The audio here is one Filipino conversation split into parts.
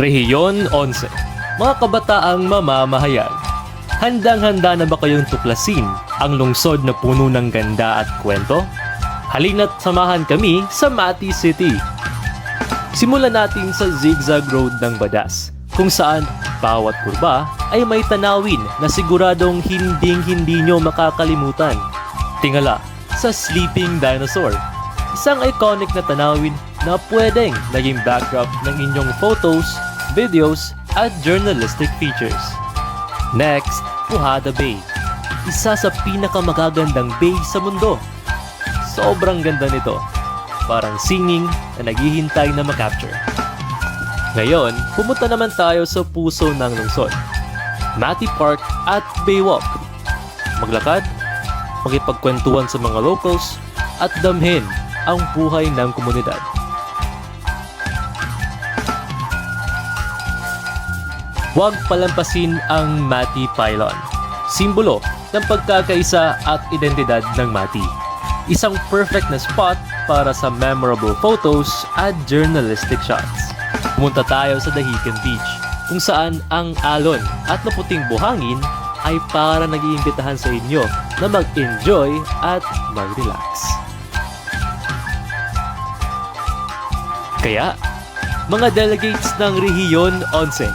Rehiyon 11. Mga kabataang mamamahayag, handang-handa na ba kayong tuklasin ang lungsod na puno ng ganda at kwento? Halina't samahan kami sa Mati City. Simulan natin sa zigzag road ng Badas, kung saan bawat kurba ay may tanawin na siguradong hinding-hindi nyo makakalimutan. Tingala sa Sleeping Dinosaur, isang iconic na tanawin na pwedeng naging backdrop ng inyong photos, videos, at journalistic features. Next, Pujada Bay, isa sa pinakamagagandang bay sa mundo. Sobrang ganda nito, parang singing na naghihintay na makapture. Ngayon, pumunta naman tayo sa puso ng lungsod, Mati Park at Baywalk. Maglakad, makipagkwentuhan sa mga locals, at damhin ang buhay ng komunidad. Huwag palampasin ang Mati Pylon, simbolo ng pagkakaisa at identidad ng Mati. Isang perfect na spot para sa memorable photos at journalistic shots. Pumunta tayo sa Dahican Beach, kung saan ang alon at maputing buhangin ay para nag-iimbitahan sa inyo na mag-enjoy at mag-relax. Kaya, mga delegates ng Rehiyon 11,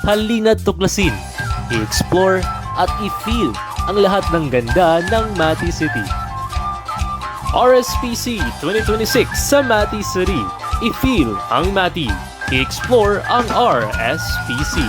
halina't tuklasin, i-explore at i-feel ang lahat ng ganda ng Mati City. RSPC 2026 sa Mati City. I-feel ang Mati. I-explore ang RSPC.